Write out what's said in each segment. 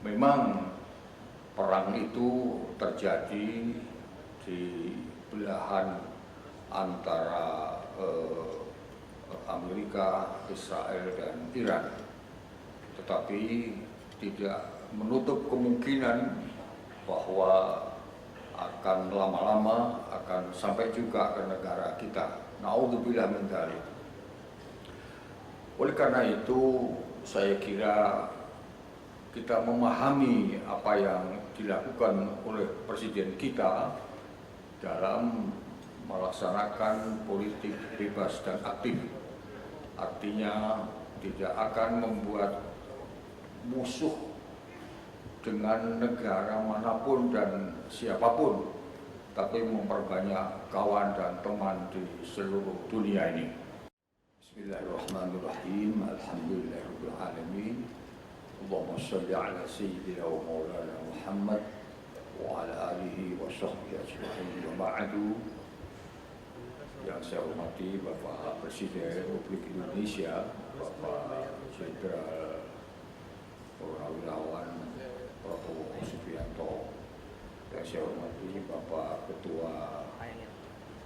Memang perang itu terjadi di belahan antara Amerika, Israel, dan Iran. Tetapi tidak menutup kemungkinan bahwa akan lama-lama akan sampai juga ke negara kita. Na'udzubillah min dzalik. Oleh karena itu, saya kira kita memahami apa yang dilakukan oleh Presiden kita dalam melaksanakan politik bebas dan aktif. Artinya tidak akan membuat musuh dengan negara manapun dan siapapun, tapi memperbanyak kawan dan teman di seluruh dunia ini. Bismillahirrahmanirrahim. Alhamdulillahirabbil alamin. Allahumma shalli ala sayyidina wa maulana Muhammad wa ala alihi wa sahbihi ajma'in. Wa ba'du. Yang saya hormati Bapak Presiden Republik Indonesia, Bapak Jenderal Purnawirawan Prabowo Subianto, yang saya hormati Bapak Ketua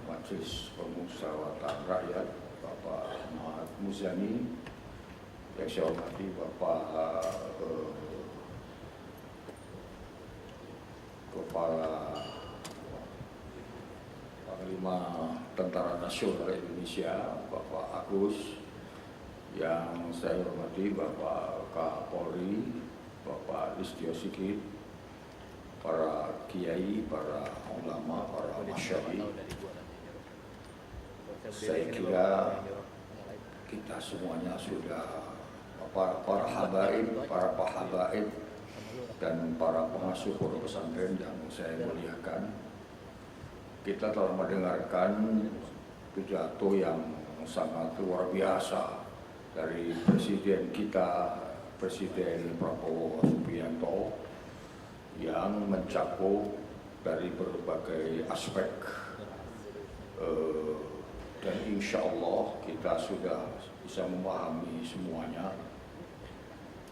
Majelis Permusyawaratan Rakyat Bapak Ahmad Muzani, yang saya hormati Bapak Kepala Panglima Tentara Nasional Indonesia Bapak Agus, yang saya hormati Bapak Kapolri Bapak Listio Sigit, para kiai, para ulama, para masyayikh. Saya kira kita semuanya sudah para habaib, para pahabaib, dan para pengasuh pondok pesantren yang saya muliakan. Kita telah mendengarkan pidato yang sangat luar biasa dari Presiden kita, Presiden Prabowo Subianto, yang mencakup dari berbagai aspek, dan insya Allah kita sudah bisa memahami semuanya.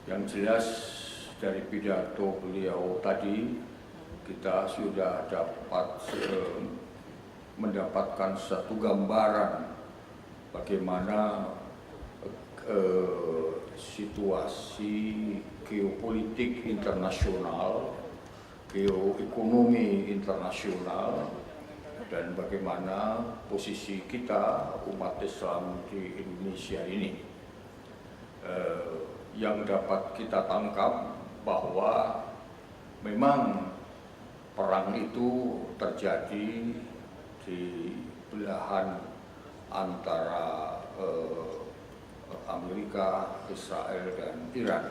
Yang jelas dari pidato beliau tadi, kita sudah dapat mendapatkan satu gambaran bagaimana situasi geopolitik internasional, geoekonomi internasional, dan bagaimana posisi kita umat Islam di Indonesia ini. Yang dapat kita tangkap bahwa memang perang itu terjadi di belahan antara Amerika, Israel, dan Iran.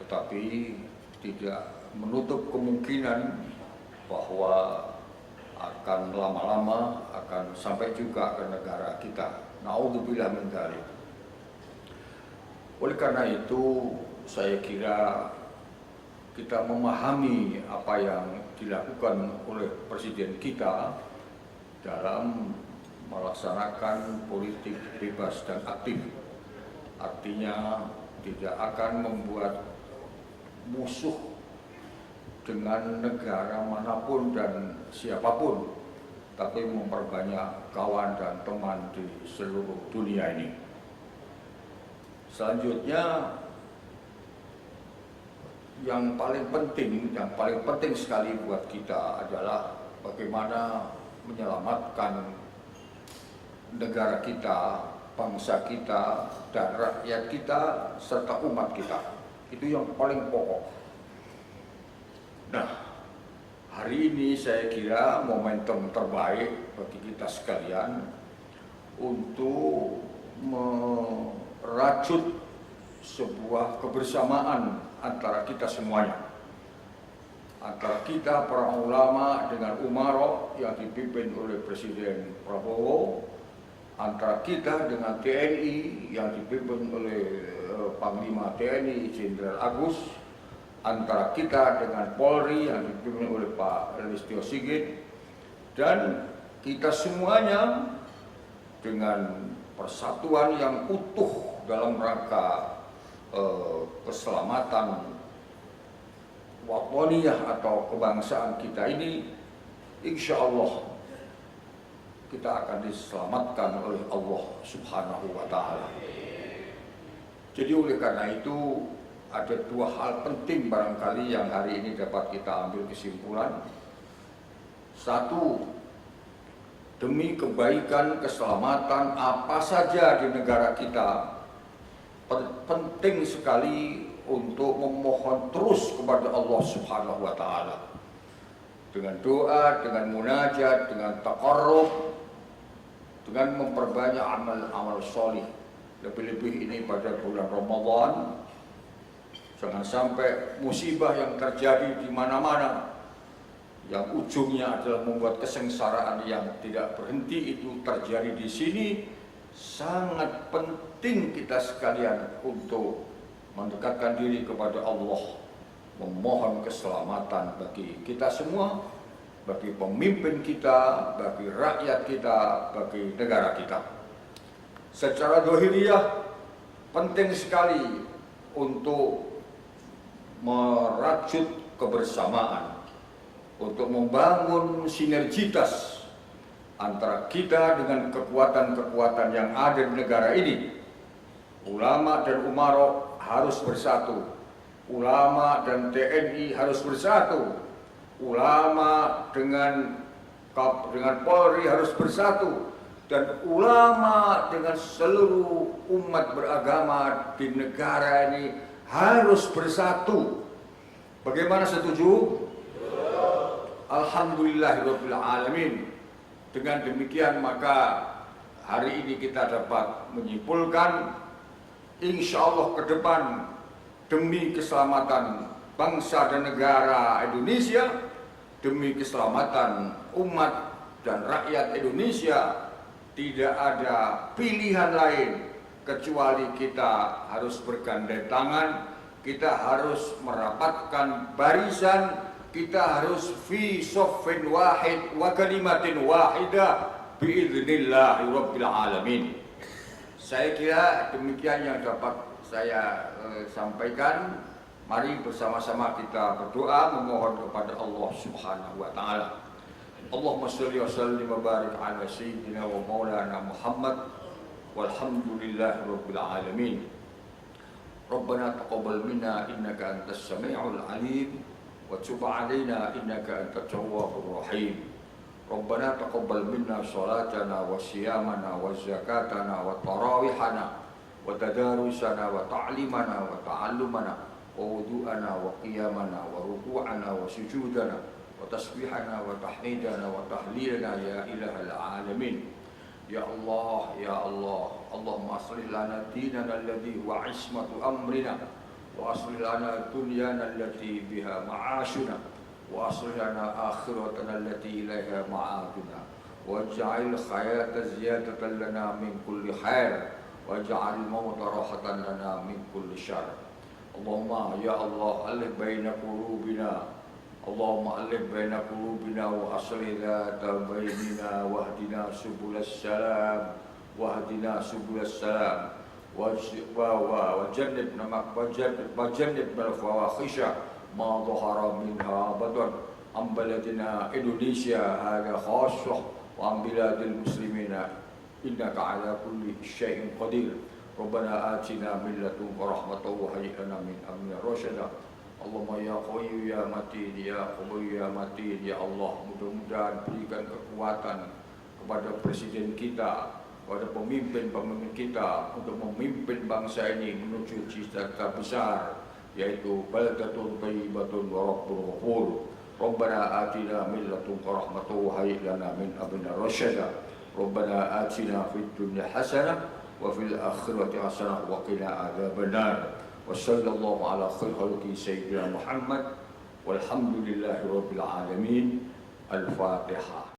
Tetapi tidak menutup kemungkinan bahwa akan lama-lama akan sampai juga ke negara kita. Na'udzubillah min dzalik. Oleh karena itu, saya kira kita memahami apa yang dilakukan oleh Presiden kita dalam melaksanakan politik bebas dan aktif. Artinya tidak akan membuat musuh dengan negara manapun dan siapapun, tapi memperbanyak kawan dan teman di seluruh dunia ini. Selanjutnya, yang paling penting sekali buat kita adalah bagaimana menyelamatkan negara kita, bangsa kita, dan rakyat kita, serta umat kita. Itu yang paling pokok. Nah, hari ini saya kira momentum terbaik bagi kita sekalian untuk merajut sebuah kebersamaan antara kita semuanya, antara kita para ulama dengan umaro yang dipimpin oleh Presiden Prabowo, antara kita dengan TNI yang dipimpin oleh Panglima TNI Jenderal Agus, antara kita dengan Polri yang dipimpin oleh Pak Listio Sigit, dan kita semuanya dengan persatuan yang utuh dalam rangka keselamatan wataniyah atau kebangsaan kita ini, insya Allah kita akan diselamatkan oleh Allah Subhanahu wa Ta'ala. Jadi oleh karena itu ada dua hal penting barangkali yang hari ini dapat kita ambil kesimpulan. Satu, demi kebaikan, keselamatan apa saja di negara kita, penting sekali untuk memohon terus kepada Allah Subhanahu wa Ta'ala dengan doa, dengan munajat, dengan taqarrub, dengan memperbanyak amal-amal solih. Lebih-lebih ini pada bulan Ramadan, jangan sampai musibah yang terjadi di mana-mana yang ujungnya adalah membuat kesengsaraan yang tidak berhenti itu terjadi di sini. Sangat penting kita sekalian untuk mendekatkan diri kepada Allah, memohon keselamatan bagi kita semua, bagi pemimpin kita, bagi rakyat kita, bagi negara kita. Secara zahiriyah penting sekali untuk merajut kebersamaan, untuk membangun sinergitas antara kita dengan kekuatan-kekuatan yang ada di negara ini. Ulama dan umaro harus bersatu, ulama dan TNI harus bersatu, ulama dengan Polri harus bersatu, dan ulama dengan seluruh umat beragama di negara ini harus bersatu. Bagaimana, setuju? Alhamdulillahirabbil alamin. Dengan demikian maka hari ini kita dapat menyimpulkan, insya Allah ke depan demi keselamatan bangsa dan negara Indonesia, demi keselamatan umat dan rakyat Indonesia, tidak ada pilihan lain kecuali kita harus bergandeng tangan, kita harus merapatkan barisan, kita harus fi soffin wahid wa kalimatin wahidah biidznillah rabbil alamin. Saya kira demikian yang dapat saya sampaikan. Mari bersama-sama kita berdoa memohon kepada Allah Subhanahu wa Ta'ala. Allahumma shalli wa sallim wa barik ala sayyidina wa maulana Muhammad walhamdulillahi rabbil alamin. Rabbana taqabbal minna innaka antas sami'ul alim wa tub 'alaina innaka antat tawwabur rahim. Rabbana taqabbal minna salatana wa siyamana wa zakatana wa tarawihana wa tadarusana wa ta'limana wa ta'allumana wa wudu'ana wa qiyamana wa ruku'ana wa sujudana wa tasbihana wa tahmidana wa tahlilana ya ilahal alamin. Ya Allah, ya Allah, Allahumma aslih lana dinana alladhi huwa ismatu amrina wa aslih lana dunyana allati biha ma'ashuna wa aslih lana akhiratana allati ilaiha ma'aduna waj'al khayata ziyadatan lana min kulli khair waj'al mauta rahatan lana min kulli syarr. Allahumma ya Allah alif baina qulubina, Allahumma alif baina qulubina wa aslih dhata bainina wahdina subulas salam wahdina subulas salam wajannibna al fawahisha ma dhahara minha badan am baladina Indonesia hada khassah wa am biladil muslimina innaka ala kulli syai'in qadir. Rabbana atina min ladunka rahmatan wa hayyi lana min amrina rasyada. Allahumma ya Qawiyyu ya Matin ya Qawiyyu ya Matin ya Allah, mudah-mudahan berikan kekuatan kepada presiden kita, kepada pemimpin-pemimpin kita untuk memimpin bangsa ini menuju cita-cita besar, yaitu baldatun thayyibatun wa rabbun ghafur. Rabbana atina min ladunka rahmatan wa hayyi lana min amrina rasyada. Rabbana atina fid dunya hasanah wa fil akhirati hasanah wa qina adzabannar. Wa sallallahu ala khairi khalqi sayyidina Muhammad walhamdulillahi rabbil alamin. Al-Fatihah.